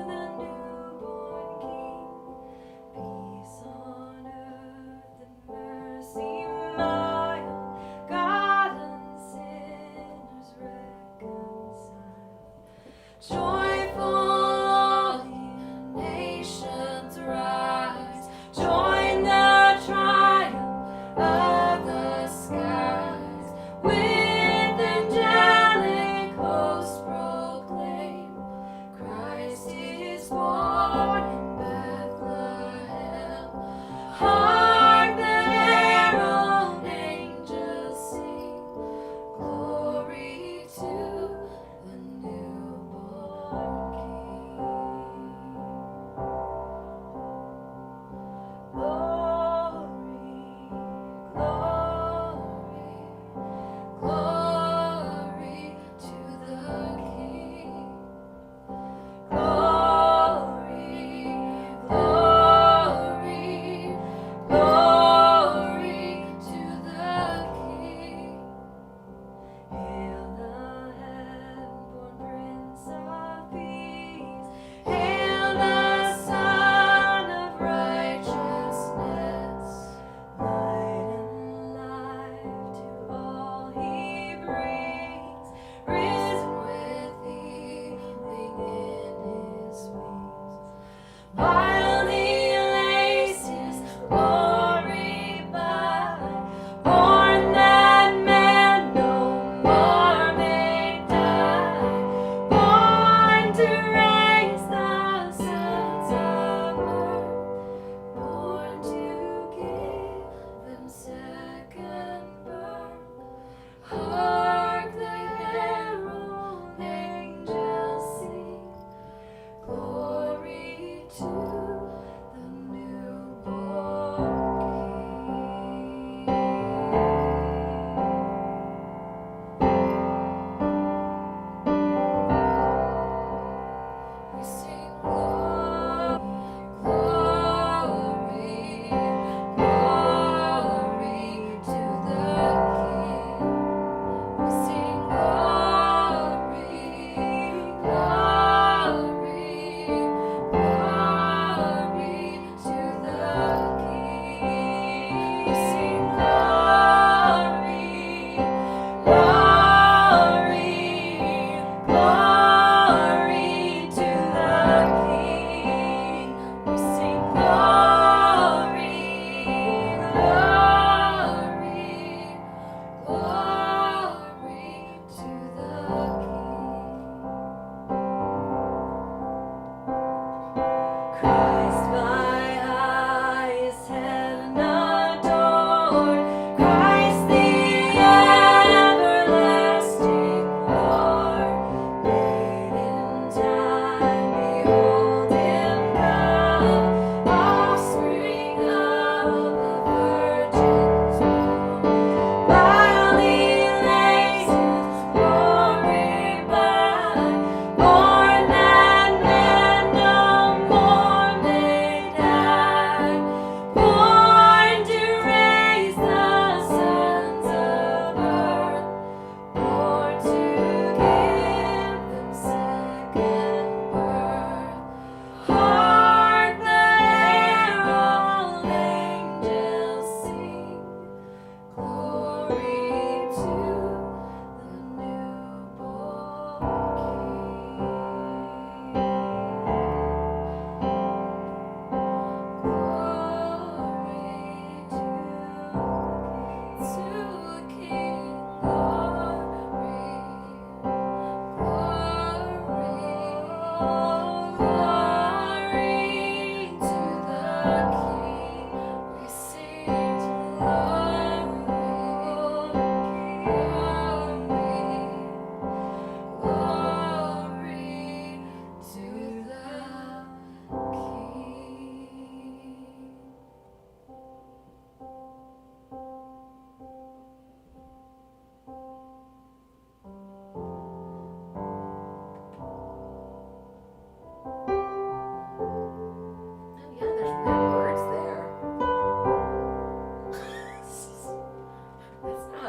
the newborn King. Peace on earth and mercy mild, God and sinners reconciled. Joyful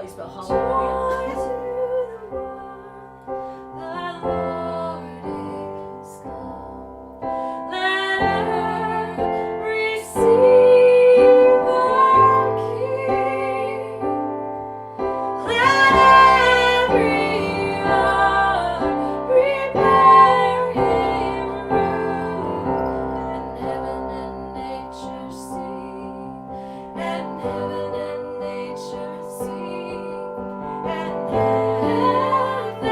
how you spell hallelujah. Joy to the world, the Lord is come. Let earth receive our King. Let every heart prepare Him room, and heaven and nature sing, and heaven and nature sing, and heaven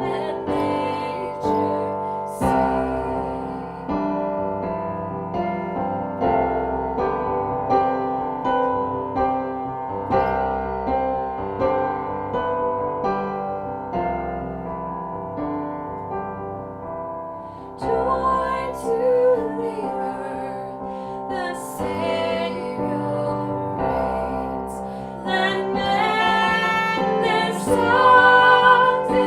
and nature sing. Joy to the earth, the Savior reigns. Let men their songs employ,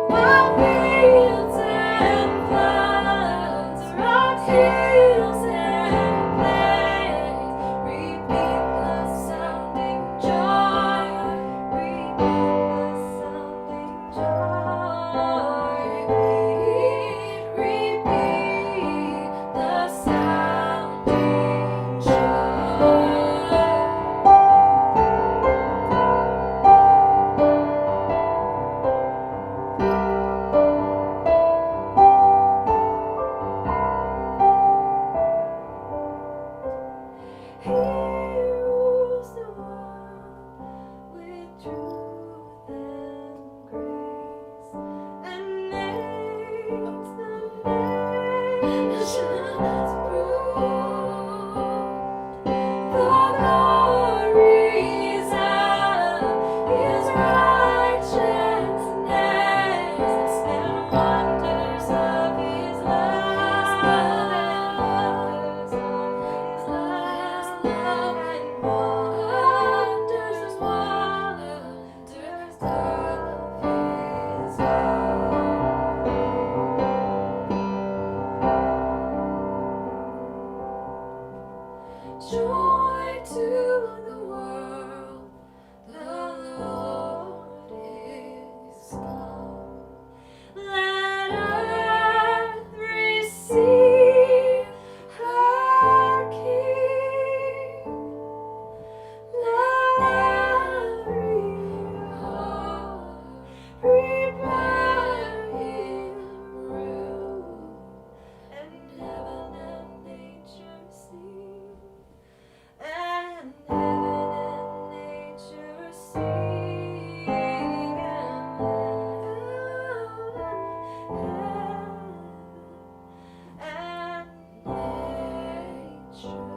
while fields and floods, rocks, hills and plains repeat the sounding joy. Repeat the sounding joy. Repeat the sounding He rules the world with truth and grace, and makes the nations prove the glories of His righteousness and wonders of His love, and wonders of His love, and wonders of His Joy to the world, the Lord is come. Let earth receive her King. Let every heart prepare Him room, and heaven and nature sing, and heaven and nature sing, and nature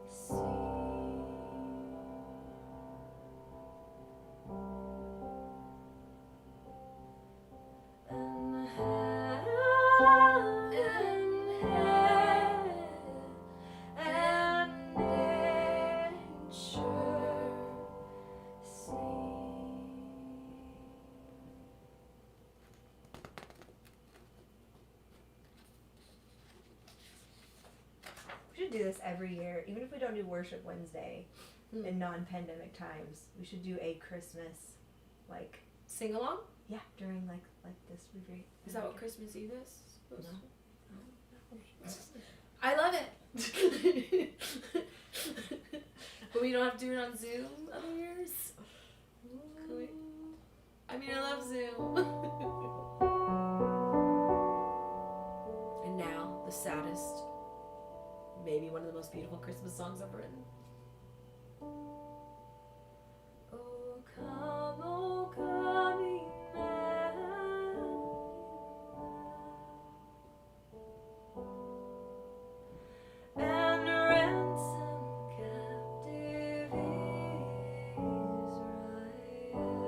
sing. We should do this every year, even if we don't do Worship Wednesday in non-pandemic times. We should do a Christmas, like, Sing along? yeah, during like this. Would be great. Is that what Christmas Eve is? No. I love it. But we don't have to do it on Zoom other years. Can we? I mean, I love Zoom. And now, the saddest, maybe one of the most beautiful Christmas songs ever written. Oh, come, Emmanuel, and ransom captive Israel,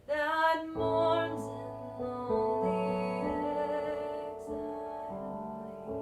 that mourns in lonely exile here.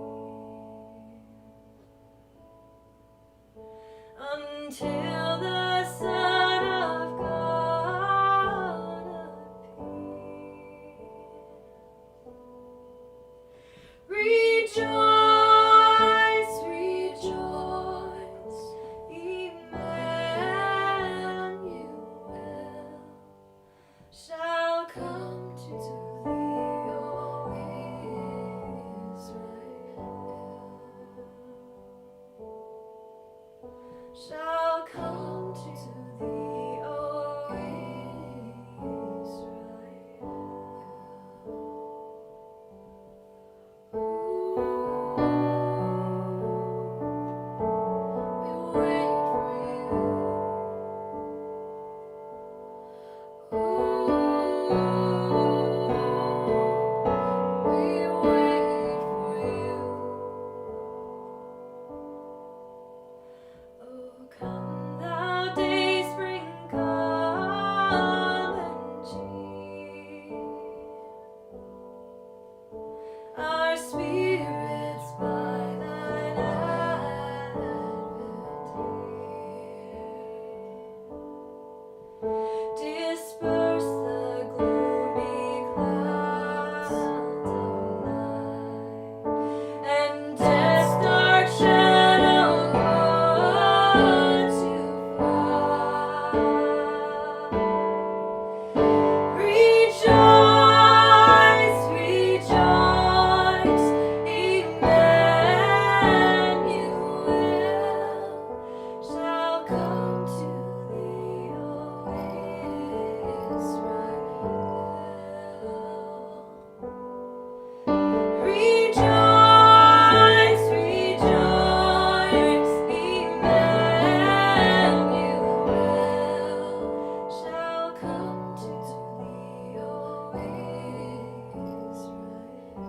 spirits by thine advent here. Disperse the gloomy clouds of night, and death's dark shadow put to flight. Rejoice, rejoice, Emmanuel shall come to thee, O Israel. Rejoice, rejoice, Emmanuel shall come to thee, O Israel.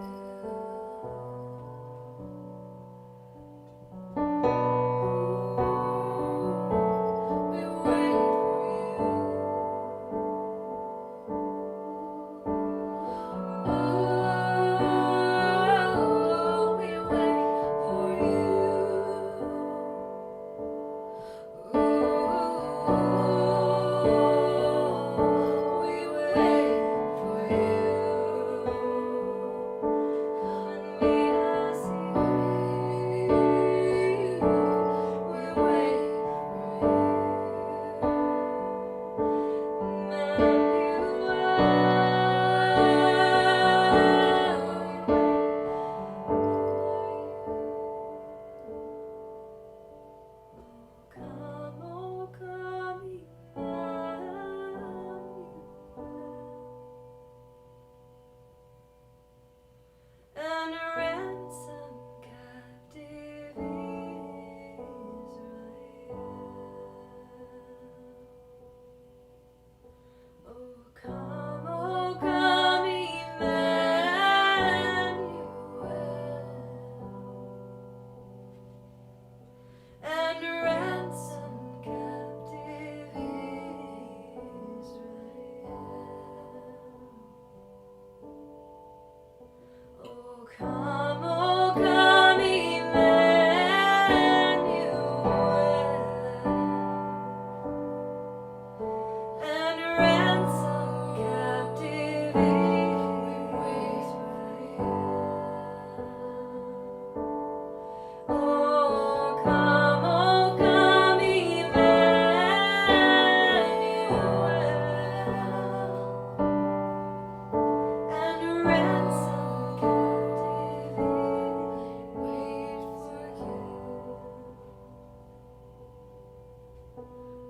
We wait Come, oh come, Emmanuel, and ransom captive Israel. Oh come, Emmanuel, and ransom captive Israel. Oh come, Emmanuel, and ransom captive Israel. Oh come, Emmanuel, and ransom captive wait for you.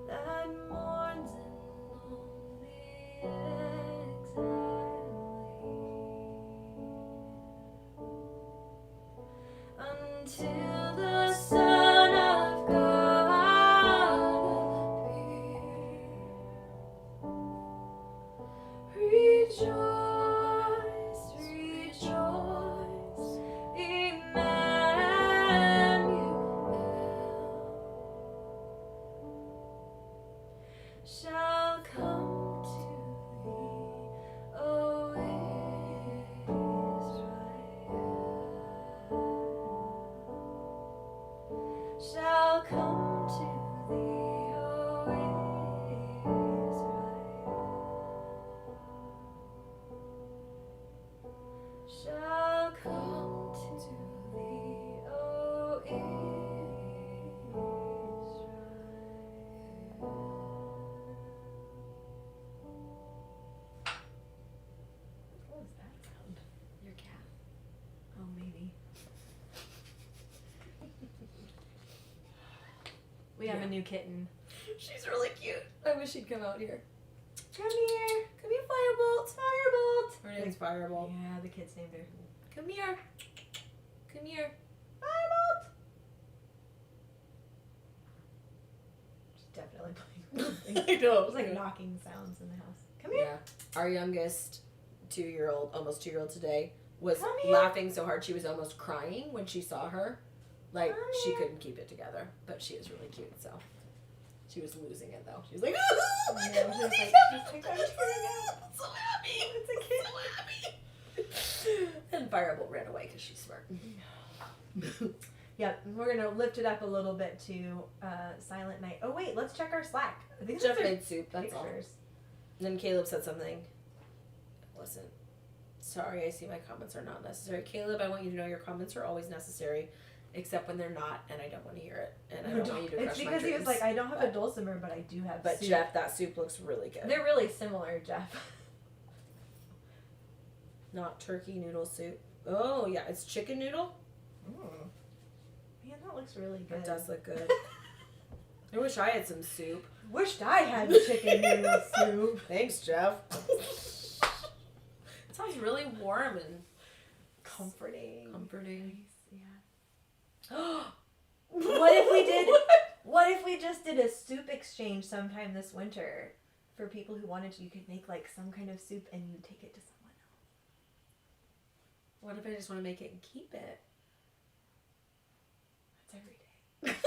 That mourns in lonely exile until the Son of God appear. Rejoice, rejoice, Emmanuel shall come to thee, O Israel. Shall come to thee, O Israel. Shall come to thee, O What was that sound? Your cat. Oh, maybe. We have a new kitten. She's really cute. I wish she'd come out here. Come here. Come here, Firebolt. Firebolt. Her name's Firebolt. Yeah, the kids named her. Come here. Come here. Firebolt. She's definitely playing. I know. It was like knocking sounds in the house. Come here. Yeah. Our youngest 2-year-old, almost 2-year-old today, was Come here. laughing so hard she was almost crying when she saw her. Like, Come she here. couldn't keep it together. But she is really cute, so. She was losing it, though. She was like, Yeah, oh, she was like, I'm tearing up. so happy. It's a kid. So happy. And Firebolt ran away because she's smart. Yep, we're gonna lift it up a little bit to Silent Night. Oh wait, let's check our Slack. I think Jeff those are made soup, that's all. pictures. And then Caleb said something. It wasn't. Sorry, I see my comments are not necessary. Caleb, I want you to know your comments are always necessary, except when they're not, and I don't want to hear it. And I don't want you to crush It's my because he was dreams. like, I don't have a dulcimer, but I do have But soup. Jeff, that soup looks really good. They're really similar, Jeff. Not turkey noodle soup. Oh, yeah, it's chicken noodle. Man, that looks really good. It does look good. I wish I had some soup. Wished I had the chicken noodle soup. Thanks, Jeff. It sounds really warm and Comforting. comforting. Yeah. What if we just did a soup exchange sometime this winter for people who wanted to? You could make like some kind of soup and you take it to someone else. What if I just want to make it and keep it? That's every day.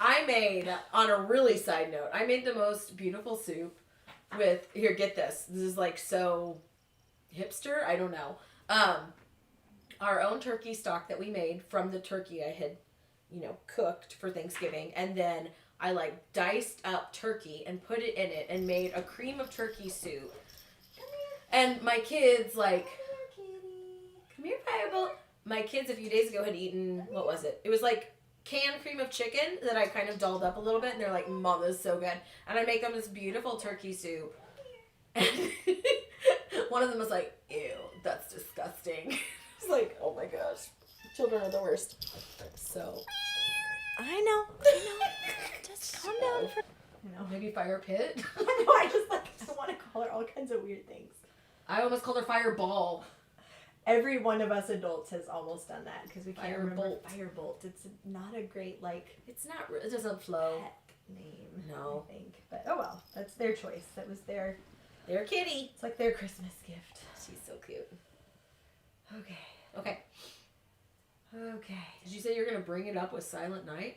I made, on a really side note, I made the most beautiful soup with, here, get this. This is like so hipster, I don't know. Our own turkey stock that we made from the turkey I had, cooked for Thanksgiving. And then I like diced up turkey and put it in it and made a cream of turkey soup. And my kids like, come here, Firebolt. My kids a few days ago had eaten, what was it? It was like canned cream of chicken that I kind of dolled up a little bit, and they're like, Mom, this is so good. And I make them this beautiful turkey soup. And one of them was like, ew, that's disgusting. It's like, oh my gosh, children are the worst. So. I know. Just calm down. Maybe Fire Pit. I know. I want to call her all kinds of weird things. I almost called her Fireball. Every one of us adults has almost done that because we can't remember Firebolt. Firebolt. It's not a great It's not. It doesn't flow. pet name. No. I think, but oh well, that's their choice. That was their. They're kitty. It's like their Christmas gift. She's so cute. Okay. Okay. Okay. Did you say you're gonna bring it up with Silent Night?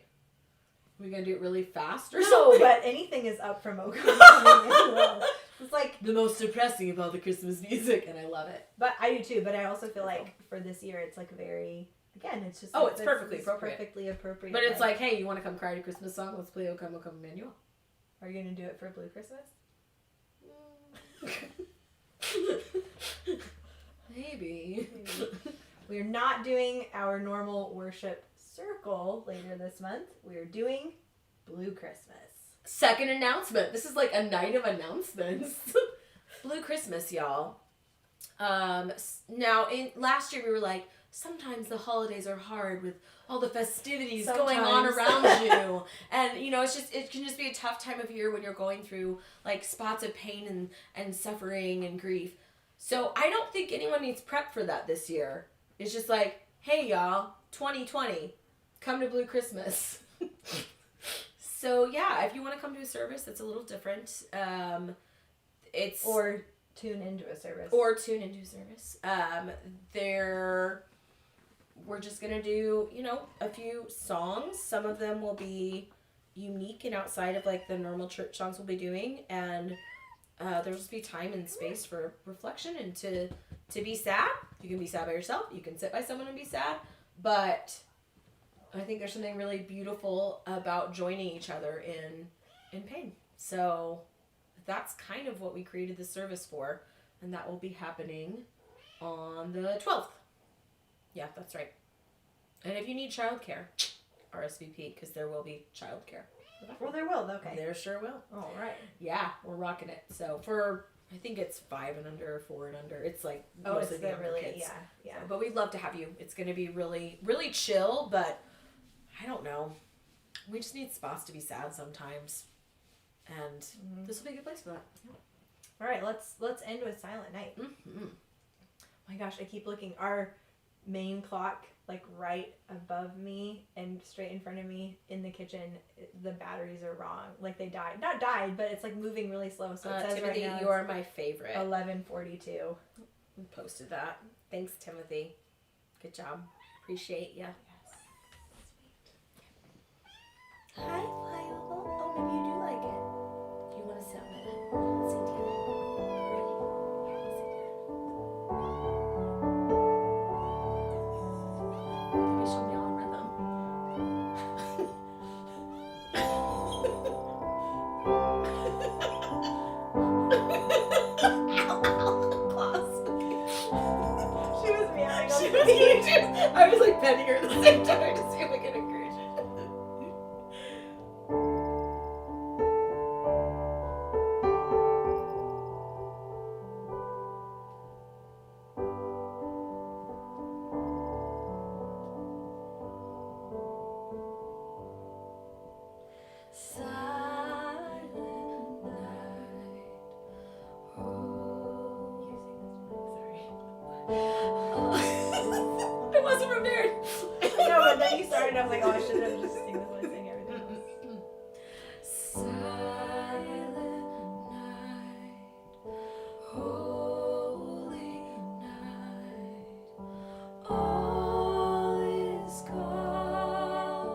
Are we gonna do it really fast or No, something? but anything is up from Oklahoma. It's like, The most depressing about the Christmas music, and I love it. but I do too. But I also feel like for this year, it's like very. Again, it's just. Oh, like it's this- perfectly this appropriate. Perfectly appropriate. But it's like, hey, you want to come cry to a Christmas song? Let's play O Come, O Come Emmanuel. Are you gonna do it for Blue Christmas? Maybe. We are not doing our normal worship circle later this month. We are doing Blue Christmas. Second announcement. This is like a night of announcements. Blue Christmas, y'all. Now, last year we were like, sometimes the holidays are hard with all the festivities going on Sometimes. around you. And, it can just be a tough time of year when you're going through like spots of pain and suffering and grief. So I don't think anyone needs prep for that this year. It's just like, hey, y'all, 2020, come to Blue Christmas. So yeah, if you want to come to a service that's a little different, it's Or tune into a service. or tune into a service. We're just gonna do a few songs. Some of them will be unique and outside of like the normal church songs we'll be doing, and there'll just be time and space for reflection and to be sad. You can be sad by yourself. You can sit by someone and be sad, but I think there's something really beautiful about joining each other in pain. So that's kind of what we created the service for, and that will be happening on the 12th. Yeah, that's right. And if you need childcare, RSVP, because there will be childcare. Well, there will. Okay. There sure will. All right. Yeah, we're rocking it. So I think it's 5 and under, 4 and under. It's like Oh, mostly it's the the younger really kids. yeah. So, but we'd love to have you. It's going to be really, really chill, but I don't know. We just need spots to be sad sometimes. And this will be a good place for that. All right. Let's end with Silent Night. Mm-hmm. My gosh, I keep looking. Our main clock, like right above me and straight in front of me in the kitchen, the batteries are wrong. Like they died. Not died, but it's like moving really slow. So it says Timothy, right now you are my favorite. 11:42. We posted that. Thanks, Timothy. Good job. Appreciate ya. Hi, Pliable. Oh, maybe you do like it. Do you want to sit on my lap? Sit down. meowing on She the was beach. I was like petting her at the same time to see if I could encourage it. Silent night. I wasn't prepared. No, but then you started, I was like, oh, I should have just sing this one, sing everything else. Silent night, holy night, all is calm,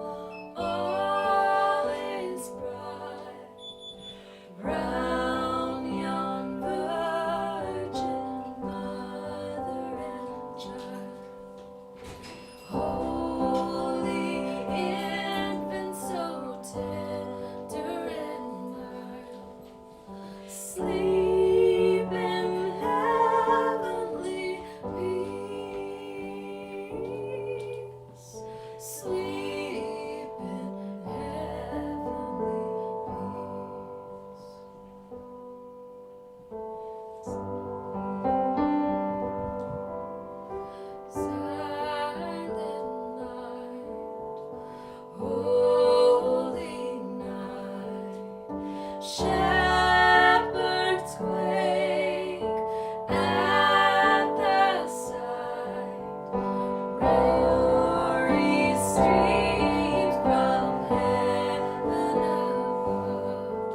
all is bright, round yon virgin mother and child. Holy infant, so tender and mild, sleep in heavenly peace. Sleep in heavenly peace. Silent night, holy night, shepherds quake at the sight, roaring streams from heaven above,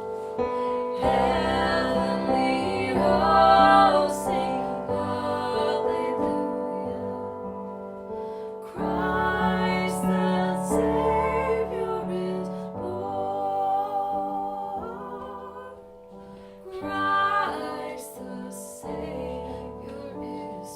heavenly hosts sing hallelujah. Christ the Savior is born. Christ the Savior is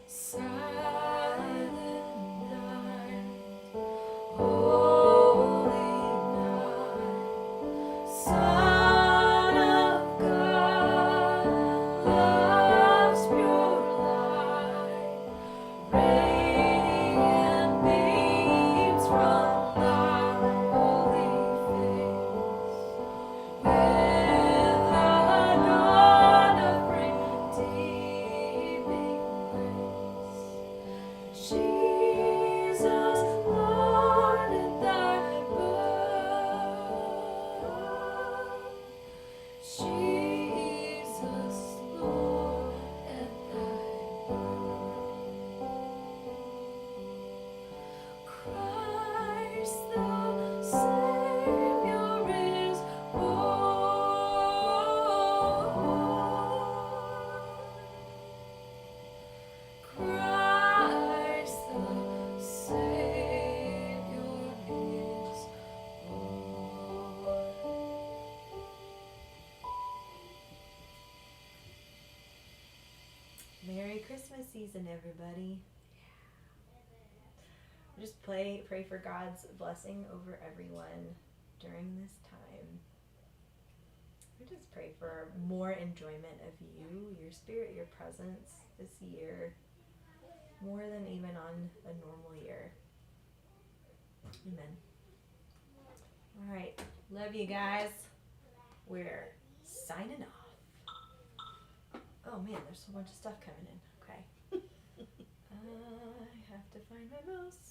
silent night, holy night, Son of God, love's pure light, radiant beams from thy holy face, with the dawn of redeeming grace. Jesus, Lord, at thy birth. Jesus, Lord, at thy birth. Christ the Savior is born. Christ the Savior is born. Merry Christmas season, everybody. Just pray for God's blessing over everyone during this time. We just pray for more enjoyment of you, your spirit, your presence this year, more than even on a normal year. Amen. All right. Love you guys. We're signing off. Oh man, there's so much stuff coming in. Okay. I have to find my mouse.